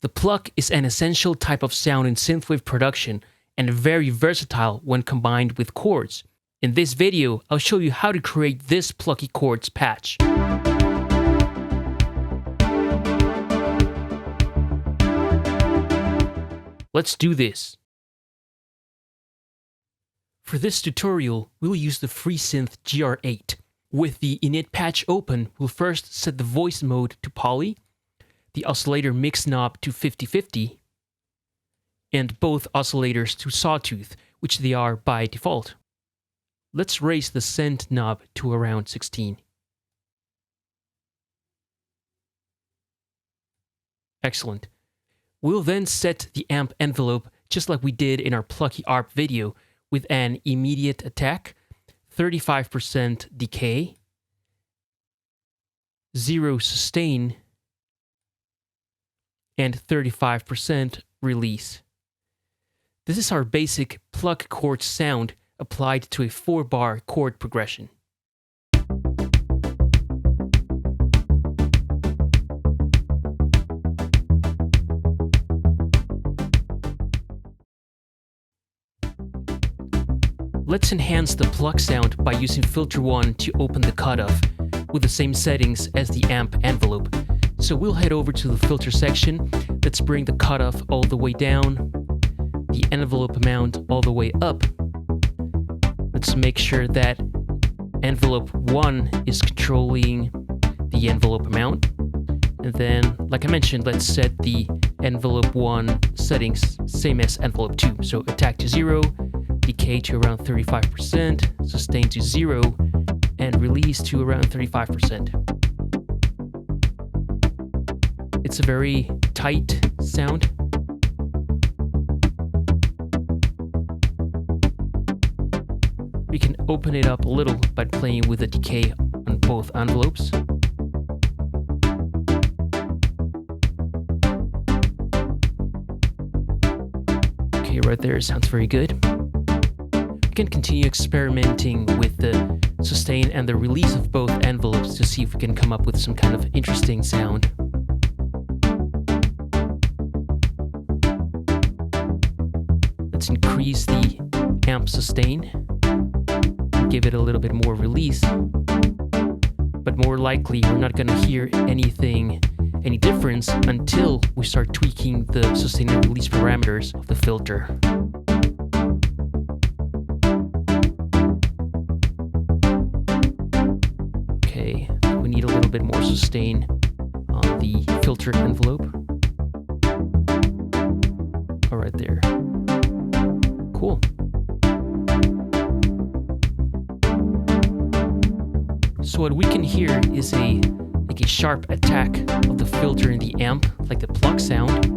The pluck is an essential type of sound in synthwave production and very versatile when combined with chords. In this video, I'll show you how to create this plucky chords patch. Let's do this. For this tutorial, we'll use the FreeSynth GR8. With the init patch open, we'll first set the voice mode to poly, the oscillator mix knob to 50/50, and both oscillators to sawtooth, which they are by default. Let's raise the send knob to around 16. Excellent. We'll then set the amp envelope just like we did in our plucky ARP video with an immediate attack, 35% decay, 0 sustain, and 35% release. This is our basic pluck chord sound applied to a 4-bar chord progression. Let's enhance the pluck sound by using Phuturetone to open the cutoff with the same settings as the amp envelope. So we'll head over to the filter section. Let's bring the cutoff all the way down, the envelope amount all the way up. Let's make sure that envelope 1 is controlling the envelope amount. And then, like I mentioned, let's set the envelope 1 settings same as envelope 2. So attack to 0, decay to around 35%, sustain to 0, and release to around 35%. It's a very tight sound. We can open it up a little by playing with the decay on both envelopes. Okay, right there, sounds very good. We can continue experimenting with the sustain and the release of both envelopes to see if we can come up with some kind of interesting sound. Let's increase the amp sustain, give it a little bit more release, but more likely we're not going to hear any difference until we start tweaking the sustain and release parameters of the filter. Okay, we need a little bit more sustain on the filter envelope. All right there. Cool. So what we can hear is a sharp attack of the filter in the amp, like the pluck sound,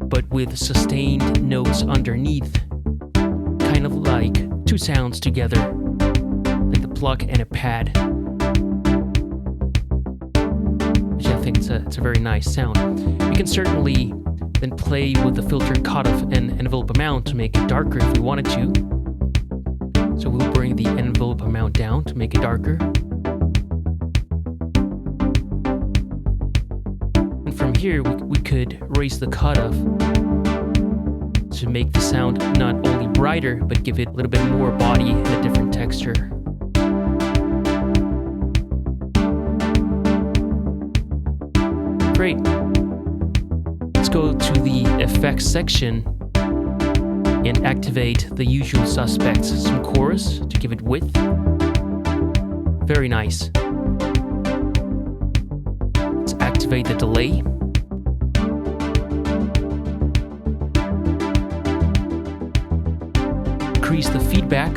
but with sustained notes underneath, kind of like two sounds together, like the pluck and a pad, which I think it's a very nice sound. We can certainly then play with the filter cutoff and envelope amount to make it darker if we wanted to. So we'll bring the envelope amount down to make it darker. And from here, we could raise the cutoff to make the sound not only brighter, but give it a little bit more body and a different texture. Great. Let's go to the effects section and activate the usual suspects, some chorus to give it width. Very nice. Let's activate the delay. Increase the feedback.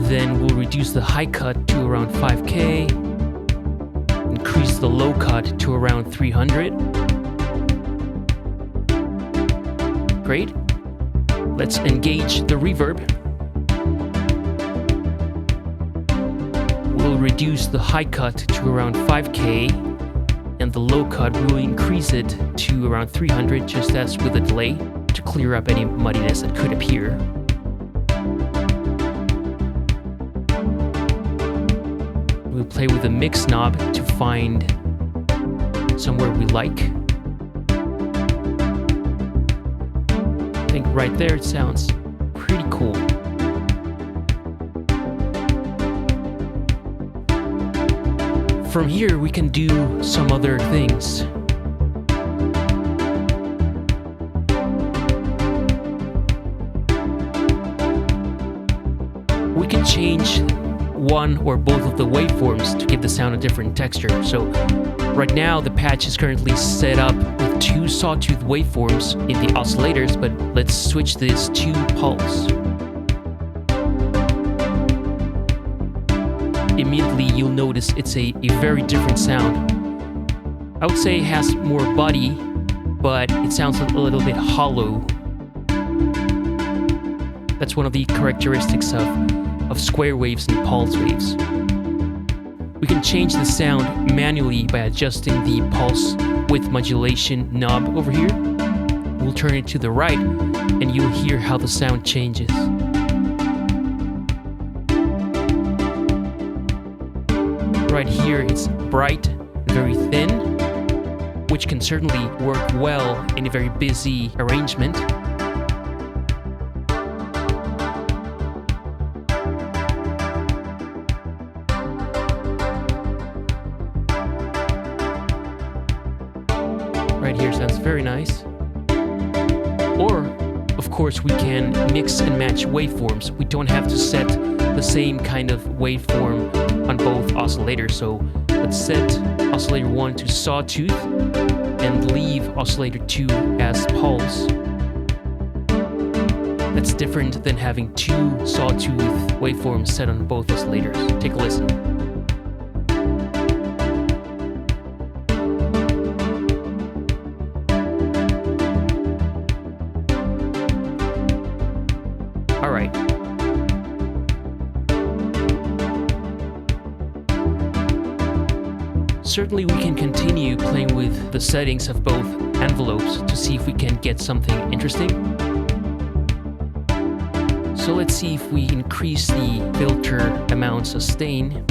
Then we'll reduce the high cut to around 5K. Increase the low cut to around 300. Great. Let's engage the reverb. We'll reduce the high cut to around 5K, and the low cut will increase it to around 300, just as with a delay, to clear up any muddiness that could appear. We'll play with the mix knob to find somewhere we like. right there, it sounds pretty cool. From here, we can do some other things. We can change one or both of the waveforms to give the sound a different texture. So right now the patch is currently set up with 2 sawtooth waveforms in the oscillators, but let's switch this to pulse. Immediately you'll notice it's a very different sound. I would say it has more body, but it sounds a little bit hollow. That's one of the characteristics of square waves and pulse waves. We can change the sound manually by adjusting the pulse width modulation knob over here. We'll turn it to the right and you'll hear how the sound changes. Right here it's bright and very thin, which can certainly work well in a very busy arrangement. Right here sounds very nice. Or, of course, we can mix and match waveforms. We don't have to set the same kind of waveform on both oscillators. So let's set oscillator 1 to sawtooth and leave oscillator 2 as pulse. That's different than having 2 sawtooth waveforms set on both oscillators. Take a listen. Alright. Certainly we can continue playing with the settings of both envelopes to see if we can get something interesting. So let's see if we increase the filter amount sustain.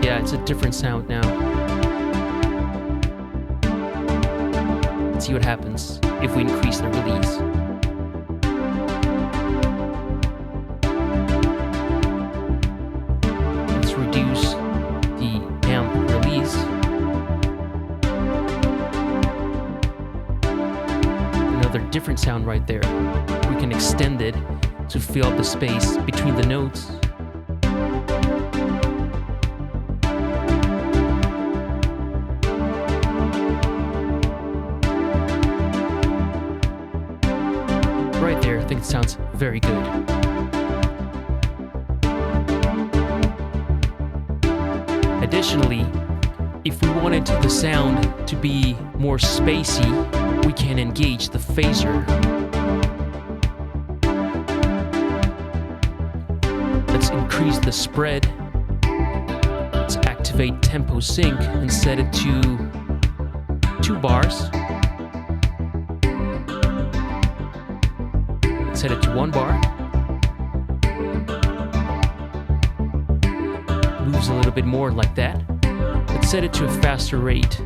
Yeah, it's a different sound now. Let's see what happens if we increase the release. Let's reduce the amp release. Another different sound right there. We can extend it to fill up the space between the notes. Right there, I think it sounds very good. Additionally, if we wanted the sound to be more spacey, we can engage the phaser. Let's increase the spread. Let's activate tempo sync and set it to 2 bars. Set it to 1 bar. Moves a little bit more like that. Let's set it to a faster rate.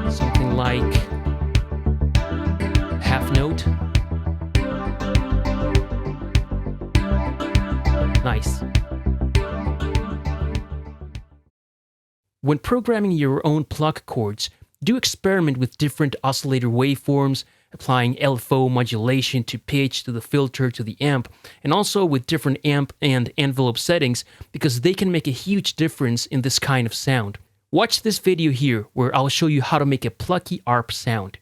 Something like half note. Nice. When programming your own pluck chords, do experiment with different oscillator waveforms, applying LFO modulation to pitch, to the filter, to the amp, and also with different amp and envelope settings, because they can make a huge difference in this kind of sound. Watch this video here, where I'll show you how to make a plucky ARP sound.